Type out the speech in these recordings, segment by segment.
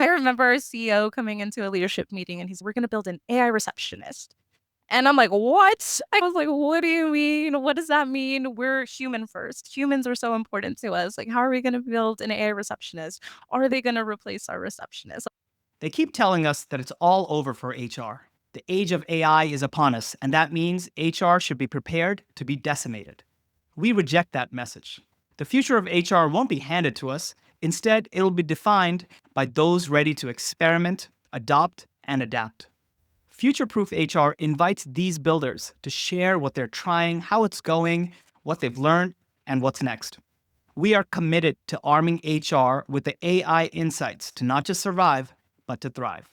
I remember our CEO coming into a leadership meeting and we're going to build an AI receptionist. And I'm like, what? I was like, what do you mean? What does that mean? We're human first. Humans are so important to us. Like, how are we going to build an AI receptionist? Are they going to replace our receptionist? They keep telling us that it's all over for HR. The age of AI is upon us, and that means HR should be prepared to be decimated. We reject that message. The future of HR won't be handed to us. Instead, it'll be defined by those ready to experiment, adopt, and adapt. Future Proof HR invites these builders to share what they're trying, how it's going, what they've learned, and what's next. We are committed to arming HR with the AI insights to not just survive, but to thrive.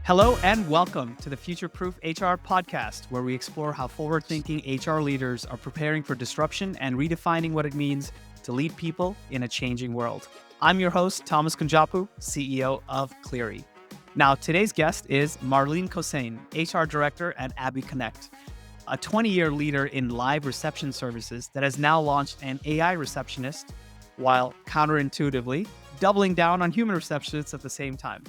Hello and welcome to the Future Proof HR podcast, where we explore how forward-thinking HR leaders are preparing for disruption and redefining what it means to lead people in a changing world. I'm your host, Thomas Kunjappu, CEO of Cleary. Now, today's guest is Marlene Cosain, HR Director at Abby Connect, a 20-year leader in live reception services that has now launched an AI receptionist while counterintuitively doubling down on human receptionists at the same time.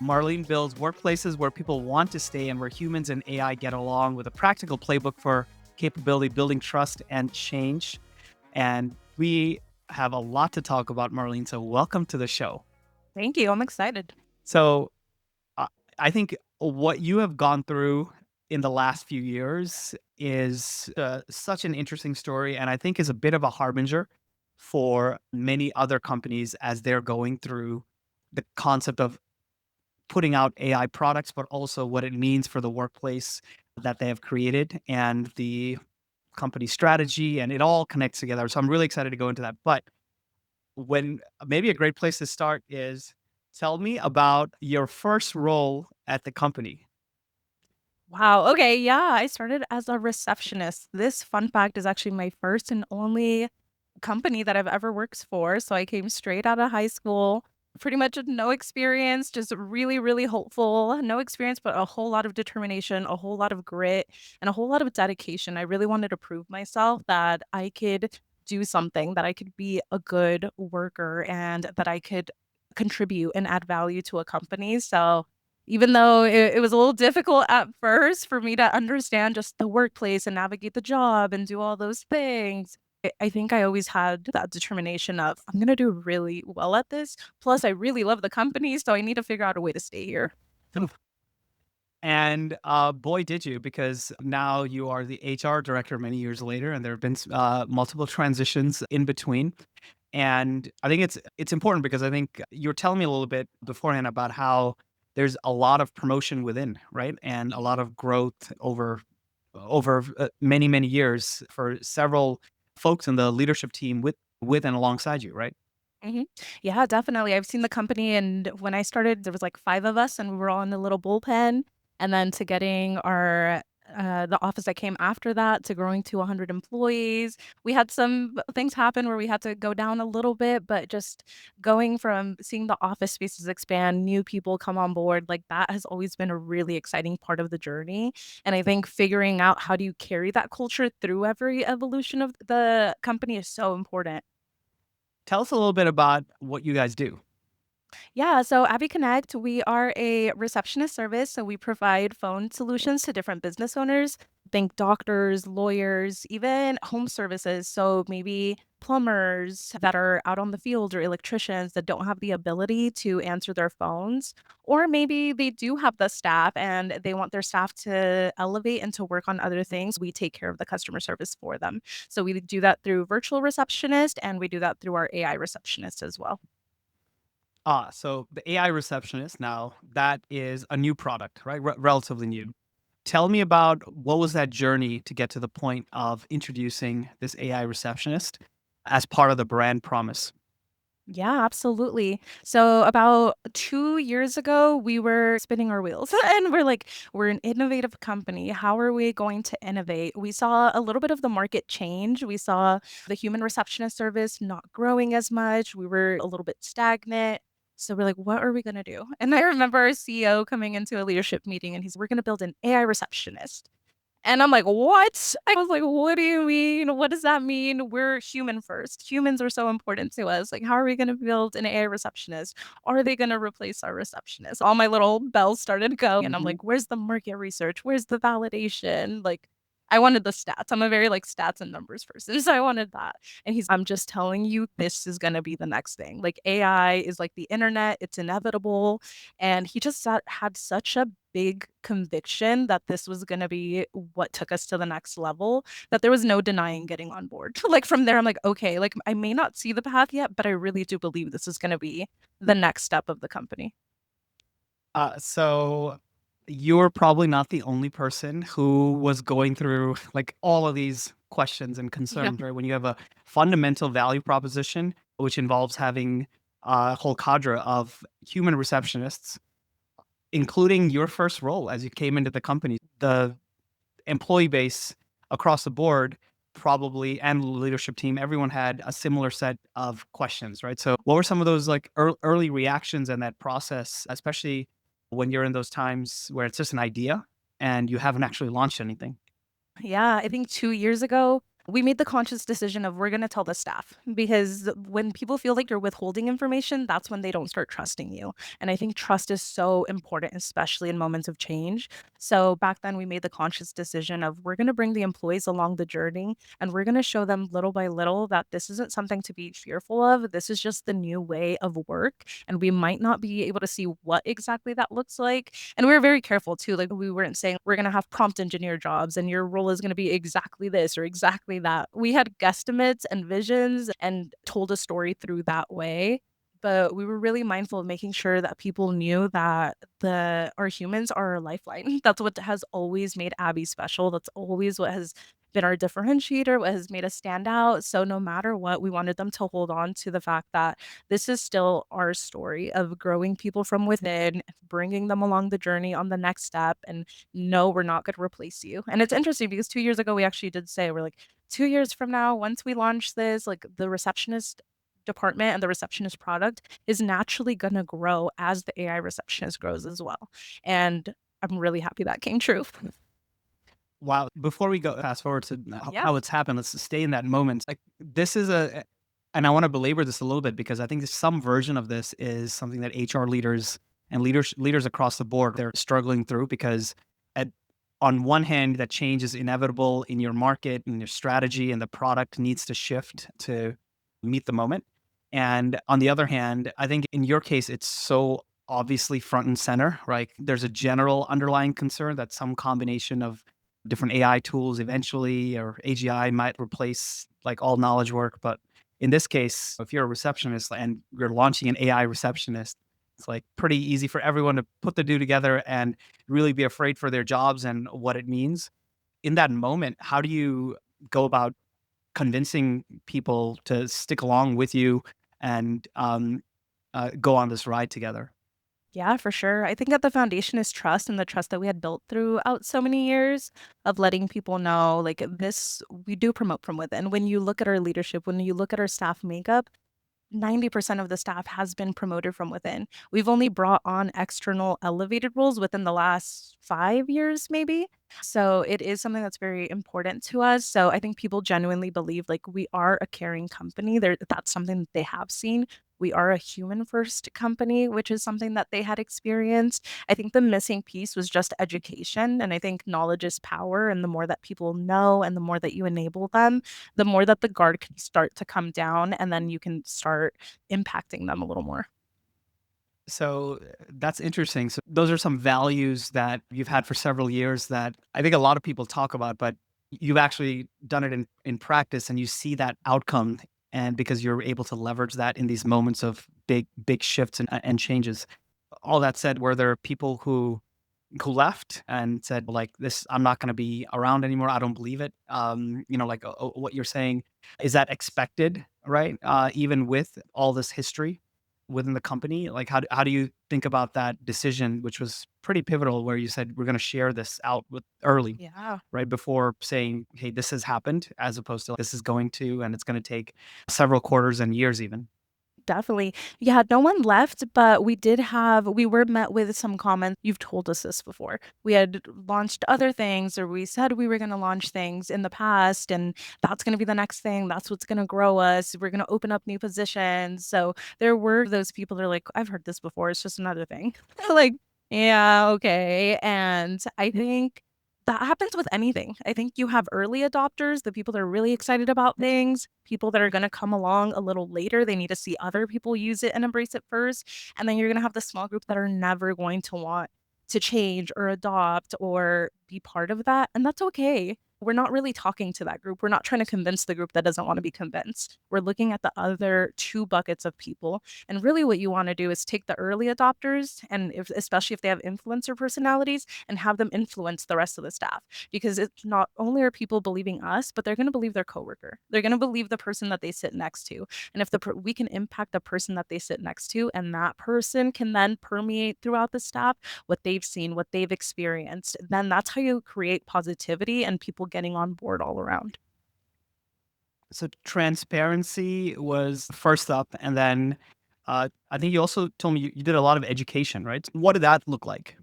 Marlene builds workplaces where people want to stay and where humans and AI get along with a practical playbook for capability building, trust, and change. And we have a lot to talk about, Marlene. So welcome to the show. Thank you. I'm excited. So I think what you have gone through in the last few years is such an interesting story, and I think is a bit of a harbinger for many other companies as they're going through the concept of putting out AI products, but also what it means for the workplace that they have created and the company strategy, and it all connects together. So I'm really excited to go into that. But when maybe a great place to start is tell me about your first role at the company. Wow. Okay. Yeah. I started as a receptionist. This fun fact is actually my first and only company that I've ever worked for. So I came straight out of high school, pretty much with no experience, just really, really hopeful. No experience, but a whole lot of determination, a whole lot of grit, and a whole lot of dedication. I really wanted to prove myself that I could do something, that I could be a good worker, and that I could contribute and add value to a company. So even though it was a little difficult at first for me to understand just the workplace and navigate the job and do all those things, I think I always had that determination of, I'm gonna do really well at this. Plus, I really love the company, so I need to figure out a way to stay here. And boy, did you, because now you are the HR director many years later, and there have been multiple transitions in between. And I think it's important because I think you were telling me a little bit beforehand about how there's a lot of promotion within, right? And a lot of growth over many years for several folks in the leadership team with and alongside you, right? Mhm. Yeah, definitely. I've seen the company, and when I started, there was like 5 of us, and we were all in the little bullpen, and then to getting our the office that came after that to growing to 100 employees. We had some things happen where we had to go down a little bit, but just going from seeing the office spaces expand, new people come on board, like that has always been a really exciting part of the journey. And I think figuring out how do you carry that culture through every evolution of the company is so important. Tell us a little bit about what you guys do. Yeah, so Abby Connect, we are a receptionist service. So we provide phone solutions to different business owners, think doctors, lawyers, even home services. So maybe plumbers that are out on the field or electricians that don't have the ability to answer their phones. Or maybe they do have the staff and they want their staff to elevate and to work on other things. We take care of the customer service for them. So we do that through virtual receptionist and we do that through our AI receptionist as well. So the AI receptionist now, that is a new product, right? Relatively new. Tell me about what was that journey to get to the point of introducing this AI receptionist as part of the brand promise? Yeah, absolutely. So about 2 years ago, we were spinning our wheels and we're like, we're an innovative company. How are we going to innovate? We saw a little bit of the market change. We saw the human receptionist service not growing as much. We were a little bit stagnant. So we're like, what are we going to do? And I remember our CEO coming into a leadership meeting and we're going to build an AI receptionist. And I'm like, "What?" I was like, "What do you mean? What does that mean? We're human first. Humans are so important to us. Like, how are we gonna build an AI receptionist? Are they gonna replace our receptionist?" All my little bells started going, and I'm Mhm. like, "Where's the market research? Where's the validation?" Like, I wanted the stats. I'm a very, like, stats and numbers person, so I wanted that. And "I'm just telling you, this is gonna be the next thing. Like, AI is like the internet, it's inevitable." And he just had such a big conviction that this was gonna be what took us to the next level, that there was no denying getting on board. Like, from there, I'm like, "Okay, like, I may not see the path yet, but I really do believe this is gonna be the next step of the company." So you're probably not the only person who was going through like all of these questions and Yeah. concerns, right? When you have a fundamental value proposition, which involves having a whole cadre of human receptionists, including your first role as you came into the company, the employee base across the board probably and the leadership team, everyone had a similar set of questions, right? So what were some of those like early reactions in that process, especially when you're in those times where it's just an idea and you haven't actually launched anything? Yeah, I think 2 years ago, we made the conscious decision of we're gonna tell the staff because when people feel like you're withholding information, that's when they don't start trusting you. And I think trust is so important, especially in moments of change. So back then we made the conscious decision of we're gonna bring the employees along the journey and we're gonna show them little by little that this isn't something to be fearful of. This is just the new way of work. And we might not be able to see what exactly that looks like. And we were very careful too. Like we weren't saying we're gonna have prompt engineer jobs and your role is gonna be exactly this or exactly that. We had guesstimates and visions and told a story through that way. But we were really mindful of making sure that people knew that the our humans are our lifeline. That's what has always made Abby special. That's always what has been our differentiator, what has made us stand out. So no matter what, we wanted them to hold on to the fact that this is still our story of growing people from within, bringing them along the journey on the next step, and no, we're not gonna replace you. And it's interesting because 2 years ago, we actually did say, we're like, "2 years from now, once we launch this, like, the receptionist department and the receptionist product is naturally gonna grow as the AI receptionist grows as well." And I'm really happy that came true. Wow. Before we go fast forward to Yeah. how it's happened, let's stay in that moment. Like this is and I want to belabor this a little bit because I think some version of this is something that HR leaders and leaders across the board they're struggling through because at on one hand that change is inevitable in your market and your strategy and the product needs to shift to meet the moment. And on the other hand, I think in your case it's so obviously front and center, right? There's a general underlying concern that some combination of different AI tools eventually, or AGI might replace like all knowledge work. But in this case, if you're a receptionist and you're launching an AI receptionist, it's like pretty easy for everyone to put the two together and really be afraid for their jobs and what it means. In that moment, how do you go about convincing people to stick along with you and go on this ride together? Yeah, for sure. I think that the foundation is trust and the trust that we had built throughout so many years of letting people know, like, this we do promote from within. When you look at our leadership, when you look at our staff makeup, 90% of the staff has been promoted from within. We've only brought on external elevated roles within the last 5 years, maybe. So it is something that's very important to us. So I think people genuinely believe like we are a caring company. That's something that they have seen. We are a human first company, which is something that they had experienced. I think the missing piece was just education. And I think knowledge is power. And the more that people know and the more that you enable them, the more that the guard can start to come down, and then you can start impacting them a little more. So that's interesting. So those are some values that you've had for several years that I think a lot of people talk about, but you've actually done it in practice and you see that outcome. And because you're able to leverage that in these moments of big shifts and changes. All that said, were there people who left and said like this I'm not going to be around anymore, I don't believe it, like what you're saying, is that expected, right? Even with all this history within the company, like how do you think about that decision, which was pretty pivotal, where you said we're going to share this out with early, Yeah. right before saying hey this has happened, as opposed to this is going to and it's going to take several quarters and years even. definitely. Yeah, no one left, but we were met with some comments. You've told us this before. We had launched other things, or we said we were going to launch things in the past, and that's going to be the next thing. That's what's going to grow us. We're going to open up new positions. So there were those people that are like, I've heard this before. It's just another thing. Like, yeah, okay. And I think that happens with anything. I think you have early adopters, the people that are really excited about things, people that are going to come along a little later. They need to see other people use it and embrace it first. And then you're going to have the small group that are never going to want to change or adopt or be part of that. And that's okay. We're not really talking to that group. We're not trying to convince the group that doesn't want to be convinced. We're looking at the other two buckets of people. And really, what you want to do is take the early adopters, and especially if they have influencer personalities, and have them influence the rest of the staff. Because it's not only are people believing us, but they're going to believe their coworker. They're going to believe the person that they sit next to. And if we can impact the person that they sit next to, and that person can then permeate throughout the staff what they've seen, what they've experienced, then that's how you create positivity and people getting on board all around. So transparency was first up, and then I think you also told me you did a lot of education, right? What did that look like?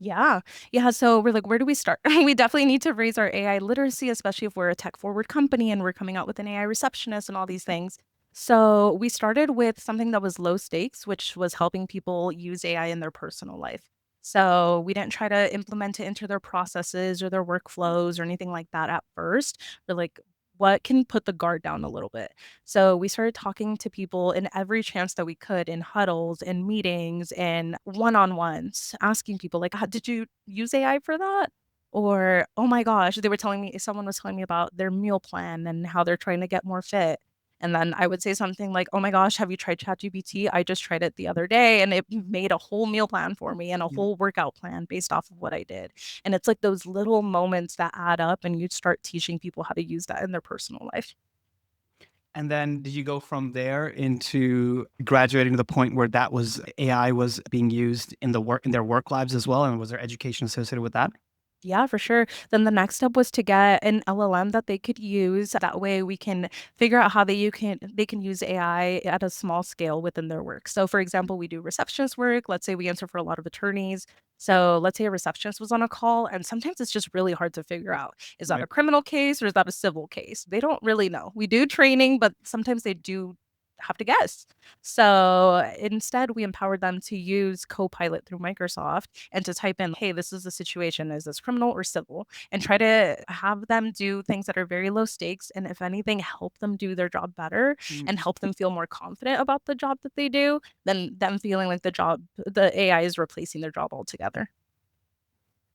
Yeah. Yeah. So we're like, where do we start? We definitely need to raise our AI literacy, especially if we're a tech forward company and we're coming out with an AI receptionist and all these things. So we started with something that was low stakes, which was helping people use AI in their personal life. So we didn't try to implement it into their processes or their workflows or anything like that at first. We're like, what can put the guard down a little bit? So we started talking to people in every chance that we could, in huddles, in meetings, in one-on-ones, asking people like, Did you use AI for that?" Or, "Oh my gosh," they were telling me someone was telling me about their meal plan and how they're trying to get more fit. And then I would say something like, "Oh my gosh, have you tried ChatGPT? I just tried it the other day and it made a whole meal plan for me and a Mhm. whole workout plan based off of what I did." And it's like those little moments that add up and you start teaching people how to use that in their personal life. And then did you go from there into graduating to the point where that was AI was being used in their work lives as well? And was there education associated with that? Yeah, for sure. Then the next step was to get an LLM that they could use. That way we can figure out how they can use AI at a small scale within their work. So for example, we do receptionist work. Let's say we answer for a lot of attorneys. So let's say a receptionist was on a call and sometimes it's just really hard to figure out. Is that a Right. criminal case or is that a civil case? They don't really know. We do training, but sometimes they do have to guess. So instead, we empowered them to use Copilot through Microsoft and to type in, hey, this is the situation. Is this criminal or civil? And try to have them do things that are very low stakes. And if anything, help them do their job better Mm. and help them feel more confident about the job that they do than them feeling like the AI is replacing their job altogether.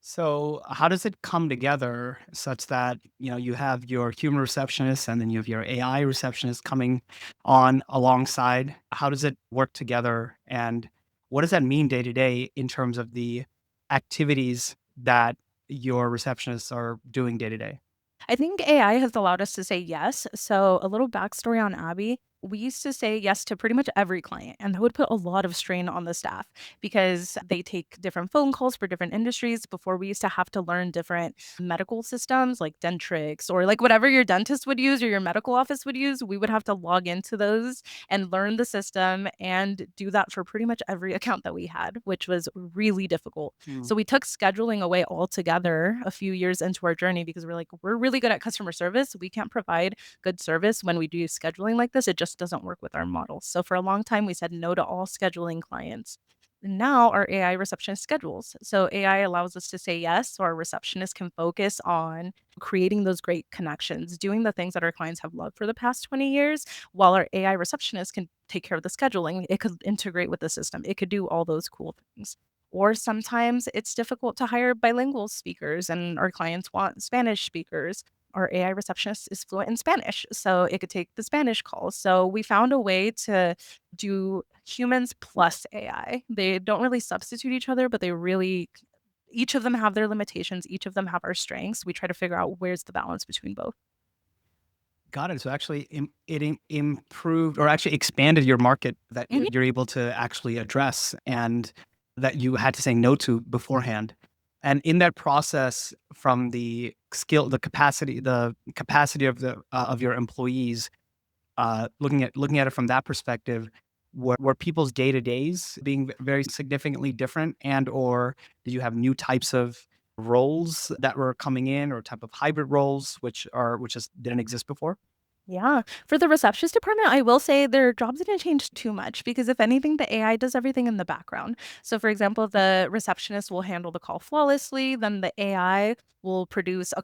So how does it come together such that, you have your human receptionist and then you have your AI receptionist coming on alongside? How does it work together? And what does that mean day to day in terms of the activities that your receptionists are doing day to day? I think AI has allowed us to say yes. So, a little backstory on Abby. We used to say yes to pretty much every client, and that would put a lot of strain on the staff because they take different phone calls for different industries. Before, we used to have to learn different medical systems like Dentrix or like whatever your dentist would use or your medical office would use. We would have to log into those and learn the system and do that for pretty much every account that we had, which was really difficult. Mm. So we took scheduling away altogether a few years into our journey because we're like, we're really good at customer service. We can't provide good service when we do scheduling like this. It just doesn't work with our model. So for a long time, we said no to all scheduling clients. Now our AI receptionist schedules. So AI allows us to say yes. So our receptionist can focus on creating those great connections, doing the things that our clients have loved for the past 20 years, while our AI receptionist can take care of the scheduling. It could integrate with the system. It could do all those cool things. Or sometimes it's difficult to hire bilingual speakers, and our clients want Spanish speakers. Our AI receptionist is fluent in Spanish, so it could take the Spanish calls. So we found a way to do humans plus AI. They don't really substitute each other, but each of them have their limitations, each of them have our strengths. We try to figure out where's the balance between both. Got it. So actually, improved or actually expanded your market that Mhm. you're able to actually address, and that you had to say no to beforehand. And in that process, from the capacity of your employees, looking at it from that perspective, were people's day to days being very significantly different, and or did you have new types of roles that were coming in, or type of hybrid roles which just didn't exist before? Yeah. For the receptionist department, I will say their jobs didn't change too much because if anything, the AI does everything in the background. So, for example, the receptionist will handle the call flawlessly, then the AI will produce a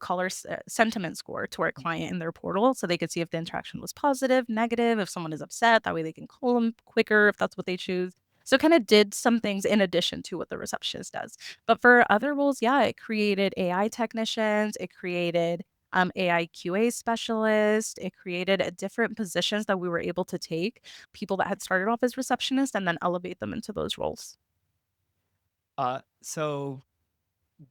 sentiment score to our client in their portal so they could see if the interaction was positive, negative, if someone is upset. That way they can call them quicker if that's what they choose. So, kind of did some things in addition to what the receptionist does. But for other roles, yeah, it created AI technicians, it created AI QA specialist. It created different positions that we were able to take people that had started off as receptionists and then elevate them into those roles. So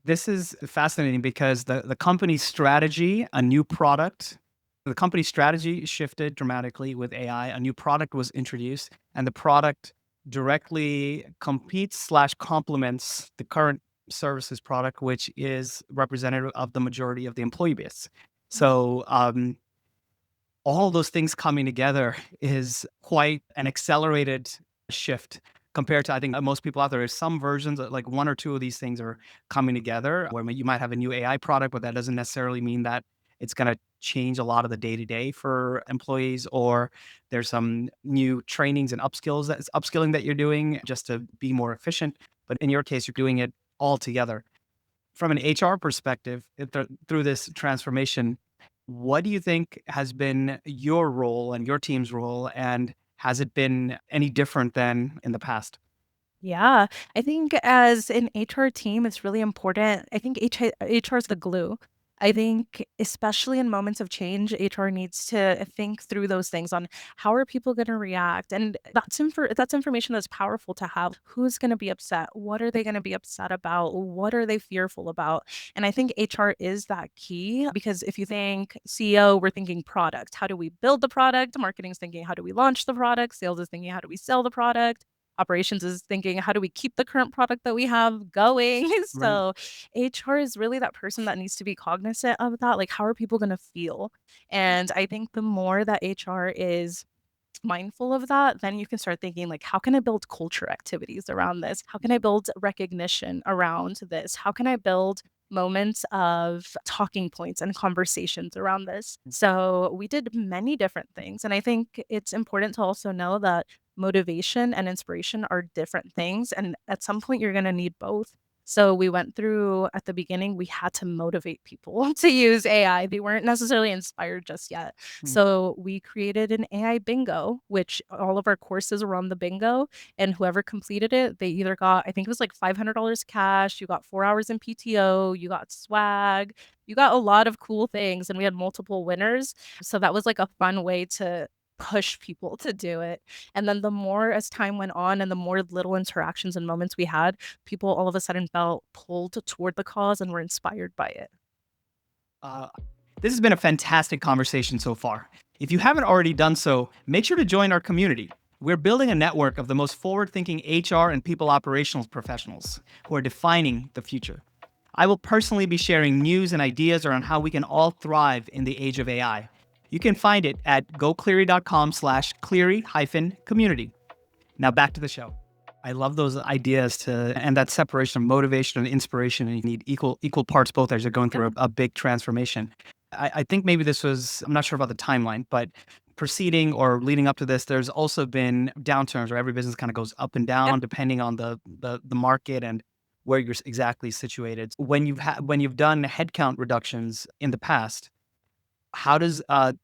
this is fascinating because the company's strategy, a new product, the company's strategy shifted dramatically with AI. A new product was introduced, and the product directly competes slash complements the current services product, which is representative of the majority of the employee base. Mhm. So all those things coming together is quite an accelerated shift compared to, I think, most people out there. There's some versions like one or two of these things are coming together where you might have a new AI product, but that doesn't necessarily mean that it's going to change a lot of the day to day for employees, or there's some new trainings and upskilling that you're doing just to be more efficient. But in your case, you're doing it all together. From an HR perspective, through this transformation, what do you think has been your role and your team's role, and has it been any different than in the past? Yeah, I think as an HR team, it's really important. I think HR is the glue. I think especially in moments of change, HR needs to think through those things on how are people going to react, and that's information that's powerful to have. Who's going to be upset? What are they going to be upset about? What are they fearful about? And I think HR is that key because if you think CEO, we're thinking product. How do we build the product? Marketing's thinking how do we launch the product? Sales is thinking how do we sell the product? Operations is thinking, how do we keep the current product that we have going? Right. So HR is really that person that needs to be cognizant of that. Like, how are people going to feel? And I think the more that HR is mindful of that, then you can start thinking like, how can I build culture activities around this? How can I build recognition around this? How can I build moments of talking points and conversations around this? So we did many different things. And I think it's important to also know that motivation and inspiration are different things. And at some point, you're going to need both. So we went through at the beginning, we had to motivate people to use AI. They weren't necessarily inspired just yet. Mm. So we created an AI bingo, which all of our courses were on the bingo. And whoever completed it, they either got, I think it was like $500 cash, you got 4 hours in PTO, you got swag, you got a lot of cool things. And we had multiple winners. So that was like a fun way to push people to do it. And then the more as time went on and the more little interactions and moments we had, people all of a sudden felt pulled toward the cause and were inspired by it. Uh, this has been a fantastic conversation so far. If you haven't already done so, make sure to join our community. We're building a network of the most forward thinking HR and people operations professionals who are defining the future. I will personally be sharing news and ideas around how we can all thrive in the age of AI. You can find it at gocleary.com/Cleary-community. Now back to the show. I love those ideas and that separation of motivation and inspiration. And you need equal parts both as you're going Yep. through a big transformation. I think maybe this was, I'm not sure about the timeline, but preceding or leading up to this, there's also been downturns where every business kind of goes up and Yep. down depending on the market and where you're exactly situated. When you've done headcount reductions in the past, how does how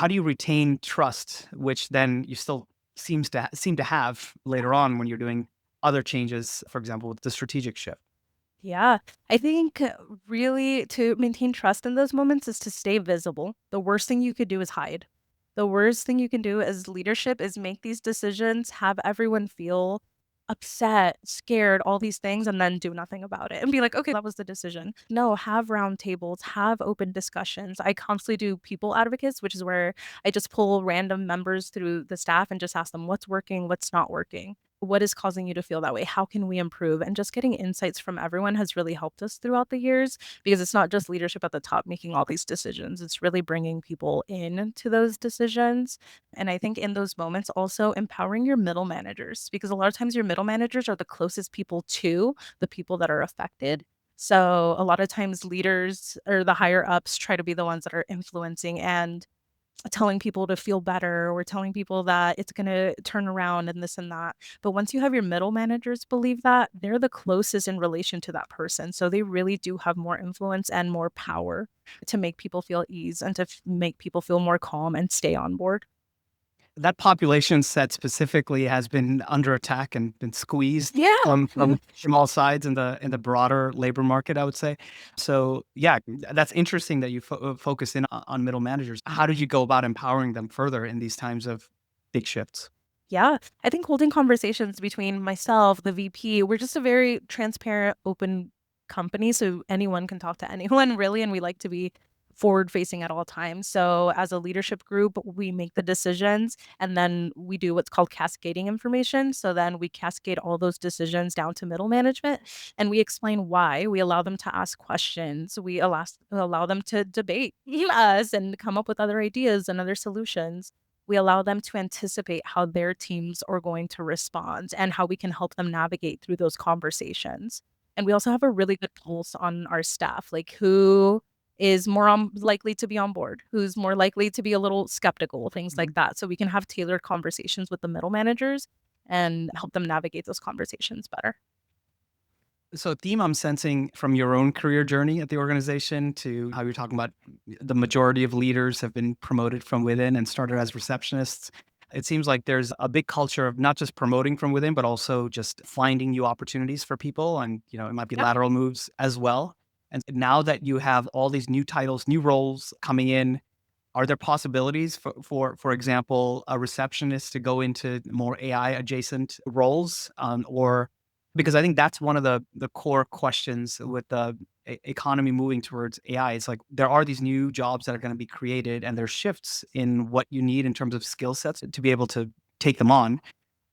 do you retain trust, which then you still seem to have later on when you're doing other changes, for example, with the strategic shift? Yeah, I think really to maintain trust in those moments is to stay visible. The worst thing you could do is hide. The worst thing you can do as leadership is make these decisions, have everyone feel upset, scared, all these things, and then do nothing about it and be like, okay, that was the decision. No, have round tables, have open discussions. I constantly do people advocates, which is where I just pull random members through the staff and just ask them what's working, what's not working. What is causing you to feel that way? How can we improve? And just getting insights from everyone has really helped us throughout the years because it's not just leadership at the top making all these decisions. It's really bringing people in to those decisions. And I think in those moments, also empowering your middle managers because a lot of times your middle managers are the closest people to the people that are affected. So a lot of times leaders or the higher ups try to be the ones that are influencing and telling people to feel better or telling people that it's gonna turn around and this and that. But once you have your middle managers believe that, they're the closest in relation to that person. So they really do have more influence and more power to make people feel ease and to make people feel more calm and stay on board. That population set specifically has been under attack and been squeezed Yeah. from all sides in the broader labor market, I would say. So yeah, that's interesting that you focus in on middle managers. How did you go about empowering them further in these times of big shifts? Yeah, I think holding conversations between myself, the VP, we're just a very transparent, open company, so anyone can talk to anyone really, and we like to be forward facing at all times. So as a leadership group, we make the decisions and then we do what's called cascading information. So then we cascade all those decisions down to middle management and we explain why. We allow them to ask questions. We allow them to debate us and come up with other ideas and other solutions. We allow them to anticipate how their teams are going to respond and how we can help them navigate through those conversations. And we also have a really good pulse on our staff, like who is more likely to be on board, who's more likely to be a little skeptical, things like that. So we can have tailored conversations with the middle managers and help them navigate those conversations better. So, a theme I'm sensing from your own career journey at the organization to how you're talking about the majority of leaders have been promoted from within and started as receptionists. It seems like there's a big culture of not just promoting from within, but also just finding new opportunities for people. And, it might be Yep. lateral moves as well. And now that you have all these new titles, new roles coming in, are there possibilities for example, a receptionist to go into more AI adjacent roles, or because I think that's one of the core questions with the economy moving towards AI. It's like there are these new jobs that are going to be created, and there's shifts in what you need in terms of skill sets to be able to take them on.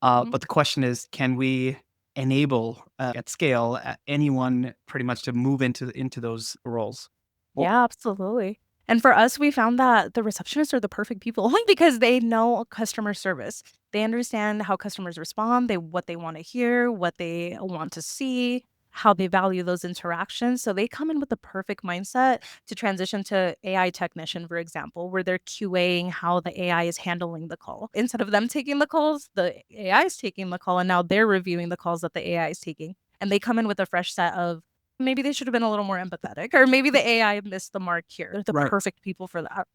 Mhm. But the question is, can we enable at scale anyone pretty much to move into those roles? Well, Yeah, absolutely. And for us, we found that the receptionists are the perfect people only because they know customer service. They understand how customers respond, what they want to hear, what they want to see, how they value those interactions. So they come in with the perfect mindset to transition to AI technician, for example, where they're QAing how the AI is handling the call. Instead of them taking the calls, the AI is taking the call, and now they're reviewing the calls that the AI is taking. And they come in with a fresh set of maybe they should have been a little more empathetic, or maybe the AI missed the mark here. They're the right. perfect people for that.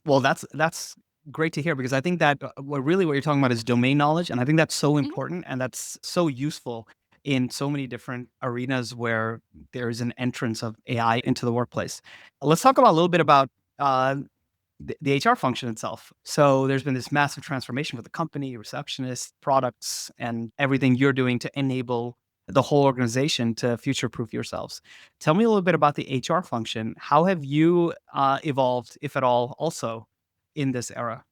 Well, that's great to hear because I think that what you're talking about is domain knowledge, and I think that's so Mhm. important and that's so useful in so many different arenas where there is an entrance of AI into the workplace. Let's talk about a little bit about uh, the HR function itself. So there's been this massive transformation with the company, receptionists, products, and everything you're doing to enable the whole organization to future proof yourselves. Tell me a little bit about the HR function. How have you evolved, if at all, also in this era?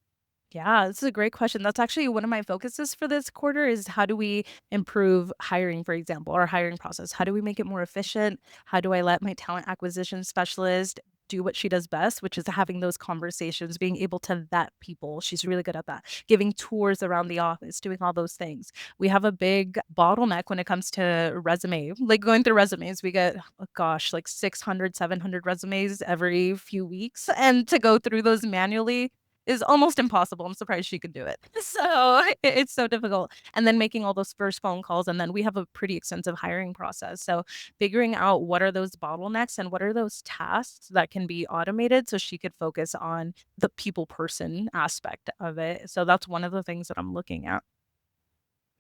Yeah, this is a great question. That's actually one of my focuses for this quarter is how do we improve hiring, for example, our hiring process? How do we make it more efficient? How do I let my talent acquisition specialist do what she does best, which is having those conversations, being able to vet people. She's really good at that. Giving tours around the office, doing all those things. We have a big bottleneck when it comes to resume. Like going through resumes, we get, oh gosh, like 600, 700 resumes every few weeks. And to go through those manually is almost impossible. I'm surprised she could do it. So it's so difficult. And then making all those first phone calls. And then we have a pretty extensive hiring process. So figuring out what are those bottlenecks and what are those tasks that can be automated so she could focus on the people person aspect of it. So that's one of the things that I'm looking at.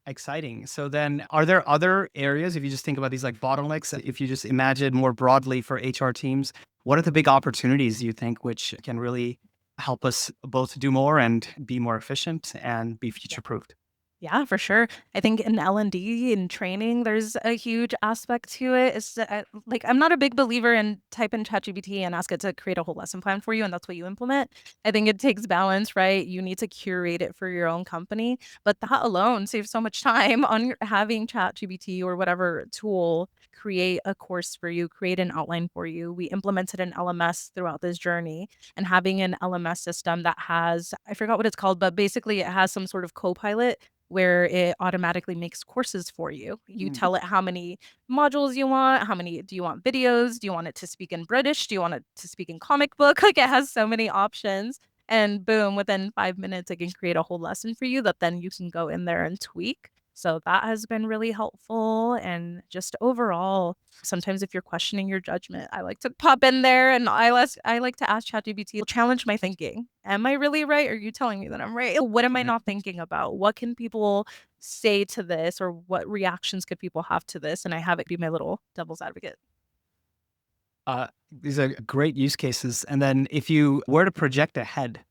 Exciting. So then, are there other areas, if you just think about these like bottlenecks, if you just imagine more broadly for HR teams, what are the big opportunities you think which can really help us both do more and be more efficient and be future proofed? Yeah, for sure. I think in L&D and training, there's a huge aspect to it. It's like I'm not a big believer in type in ChatGPT and ask it to create a whole lesson plan for you, and that's what you implement. I think it takes balance, right? You need to curate it for your own company, but that alone saves so much time on having ChatGPT or whatever tool create a course for you, create an outline for you. We implemented an LMS throughout this journey, and having an LMS system that has, I forgot what it's called, but basically it has some sort of co-pilot where it automatically makes courses for you. You Mm. tell it how many modules you want, how many do you want videos, do you want it to speak in British, do you want it to speak in comic book? Like it has so many options. And boom, within 5 minutes, it can create a whole lesson for you that then you can go in there and tweak. So that has been really helpful. And just overall, sometimes if you're questioning your judgment, I like to pop in there and I like to ask ChatGPT, challenge my thinking. Am I really right? Or are you telling me that I'm right? What am I Right. not thinking about? What can people say to this or what reactions could people have to this? And I have it be my little devil's advocate. These are great use cases. And then if you were to project ahead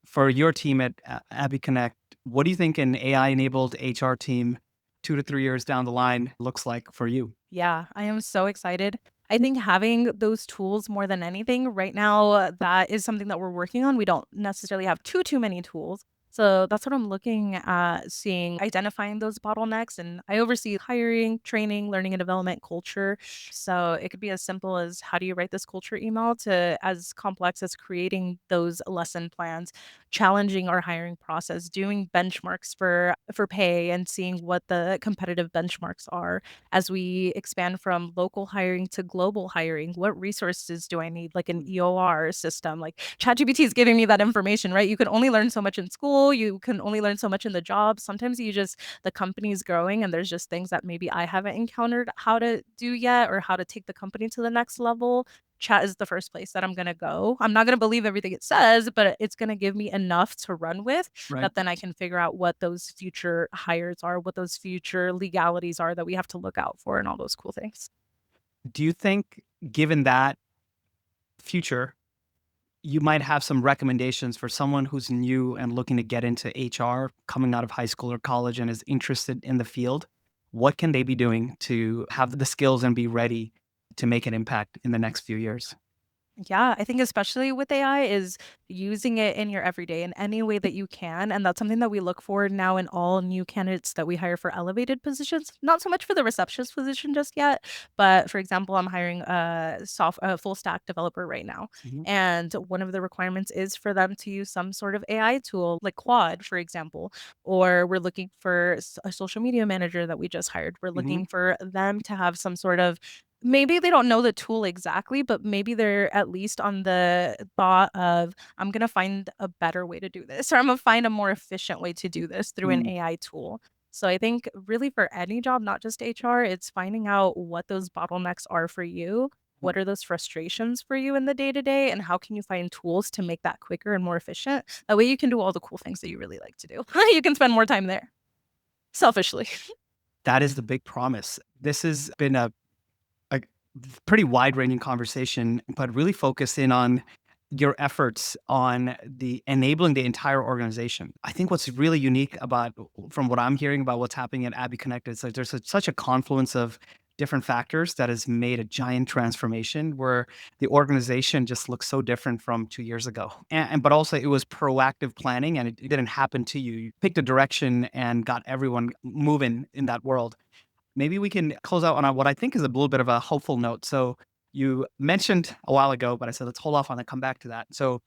for your team at Abby Connect, what do you think an AI enabled HR team 2 to 3 years down the line looks like for you? Yeah, I am so excited. I think having those tools more than anything right now, that is something that we're working on. We don't necessarily have too many tools. So that's what I'm looking at seeing, identifying those bottlenecks. And I oversee hiring, training, learning and development culture. So it could be as simple as how do you write this culture email to as complex as creating those lesson plans, challenging our hiring process, doing benchmarks for pay and seeing what the competitive benchmarks are as we expand from local hiring to global hiring. What resources do I need? Like an EOR system, like ChatGPT is giving me that information, right? You can only learn so much in school. You can only learn so much in the job. Sometimes the company's growing and there's just things that maybe I haven't encountered how to do yet or how to take the company to the next level. Chat is the first place that I'm going to go. I'm not going to believe everything it says, but it's going to give me enough to run with Right. that then I can figure out what those future hires are, what those future legalities are that we have to look out for and all those cool things. Do you think, given that future, you might have some recommendations for someone who's new and looking to get into HR coming out of high school or college and is interested in the field? What can they be doing to have the skills and be ready to make an impact in the next few years? Yeah, I think especially with AI is using it in your everyday in any way that you can. And that's something that we look for now in all new candidates that we hire for elevated positions. Not so much for the receptionist position just yet, but for example, I'm hiring a full stack developer right now. Mhm, And one of the requirements is for them to use some sort of AI tool like Claude, for example. Or we're looking for a social media manager that we just hired. We're mhm, looking for them to have some sort of, maybe they don't know the tool exactly, but maybe they're at least on the thought of, "I'm gonna find a better way to do this," or, "I'm gonna find a more efficient way to do this through an mm, AI tool." So I think really for any job, not just HR, it's finding out what those bottlenecks are for you. mm. What are those frustrations for you in the day to day, and how can you find tools to make that quicker and more efficient? That way you can do all the cool things that you really like to do. You can spend more time there, selfishly. That is the big promise. This has been a pretty wide-ranging conversation, but really focus in on your efforts on the enabling the entire organization. I think what's really unique about from what I'm hearing about what's happening at Abby Connect is like there's such a confluence of different factors that has made a giant transformation where the organization just looks so different from 2 years ago. And but also it was proactive planning and it didn't happen to you. You picked a direction and got everyone moving in that world. Maybe we can close out on what I think is a little bit of a hopeful note. So you mentioned a while ago, but I said let's hold off on that, come back to that. So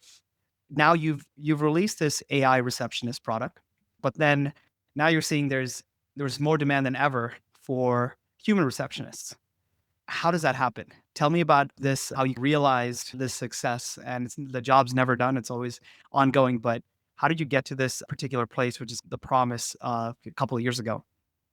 now you've released this AI receptionist product, but then now you're seeing there's more demand than ever for human receptionists. How does that happen? Tell me about this, how you realized this success and the job's never done, it's always ongoing, but how did you get to this particular place, which is the promise a couple of years ago?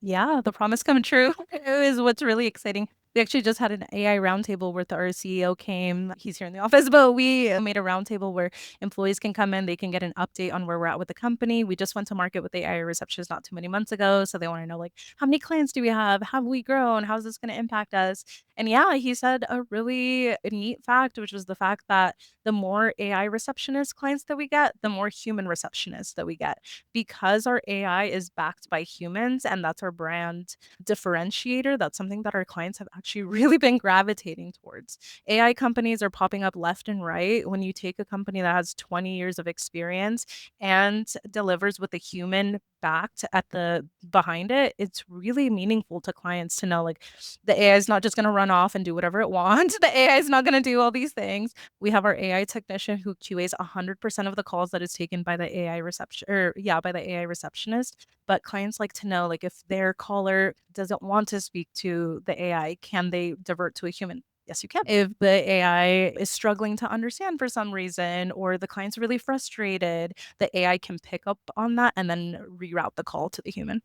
Yeah, the promise come true is what's really exciting. We actually just had an AI roundtable where our CEO came. He's here in the office, but we made a roundtable where employees can come in, they can get an update on where we're at with the company. We just went to market with the AI receptionist not too many months ago. So they want to know, like, how many clients do we have? Have we grown? How's this going to impact us? And yeah, he said a really neat fact, which was the fact that the more AI receptionist clients that we get, the more human receptionists that we get. Because our AI is backed by humans and that's our brand differentiator, that's something that our clients have actually really been gravitating towards. AI companies are popping up left and right. When you take a company that has 20 years of experience and delivers with a human backed at the behind it, it's really meaningful to clients to know, like, the AI is not just going to run off and do whatever it wants. The AI is not going to do all these things. We have our AI technician who QAs 100% of the calls that is taken by the AI reception, or yeah, by the AI receptionist. But clients like to know, like, if their caller doesn't want to speak to the AI, can they divert to a human? Yes, you can. If the AI is struggling to understand for some reason, or the client's really frustrated, the AI can pick up on that and then reroute the call to the human.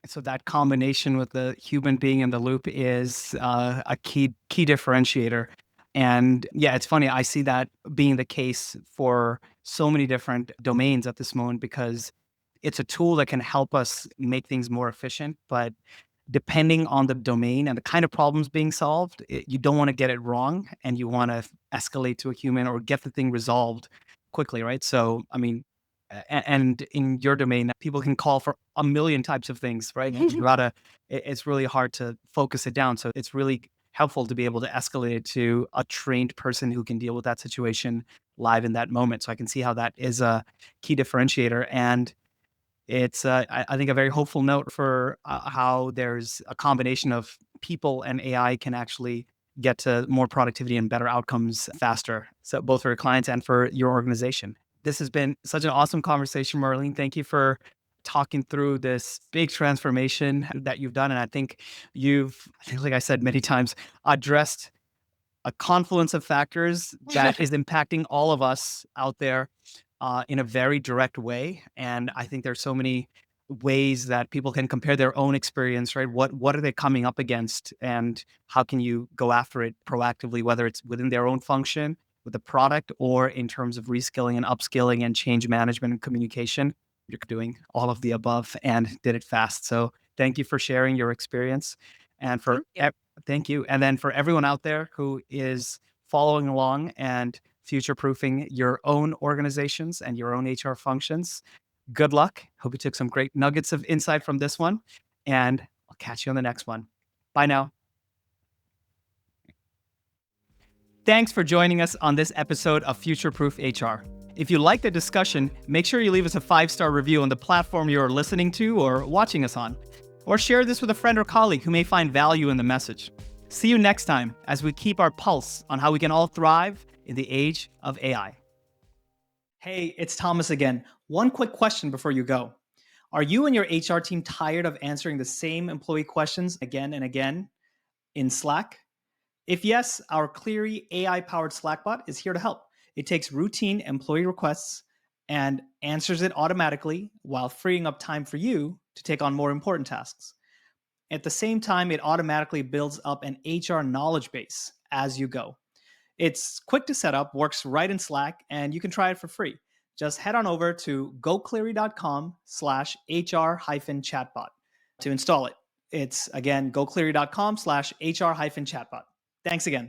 So that combination with the human being in the loop is a key differentiator. And yeah, it's funny. I see that being the case for so many different domains at this moment because it's a tool that can help us make things more efficient. But depending on the domain and the kind of problems being solved, you don't want to get it wrong and you want to escalate to a human or get the thing resolved quickly, right? So, I mean, and in your domain, people can call for a million types of things, right? And you gotta, it's really hard to focus it down. So it's really helpful to be able to escalate it to a trained person who can deal with that situation live in that moment. So I can see how that is a key differentiator. And it's, I think, a very hopeful note for how there's a combination of people and AI can actually get to more productivity and better outcomes faster. So both for your clients and for your organization. This has been such an awesome conversation, Marlene. Thank you for talking through this big transformation that you've done. And I think I think, like I said many times, addressed a confluence of factors that is impacting all of us out there in a very direct way. And I think there's so many ways that people can compare their own experience, right? What are they coming up against, and how can you go after it proactively, whether it's within their own function with the product or in terms of reskilling and upskilling and change management and communication. You're doing all of the above and did it fast. So thank you for sharing your experience, and Thank you. thank you. And then for everyone out there who is following along and future proofing your own organizations and your own HR functions, good luck. Hope you took some great nuggets of insight from this one. And I'll catch you on the next one. Bye now. Thanks for joining us on this episode of Future Proof HR. If you like the discussion, make sure you leave us a 5-star review on the platform you're listening to or watching us on. Or share this with a friend or colleague who may find value in the message. See you next time as we keep our pulse on how we can all thrive in the age of AI. Hey, it's Thomas again. One quick question before you go. Are you and your HR team tired of answering the same employee questions again and again in Slack? If yes, our Cleary AI-powered Slack bot is here to help. It takes routine employee requests and answers it automatically while freeing up time for you to take on more important tasks. At the same time, it automatically builds up an HR knowledge base as you go. It's quick to set up, works right in Slack, and you can try it for free. Just head on over to gocleary.com/HR-chatbot to install it. It's, again, gocleary.com/HR-chatbot. Thanks again.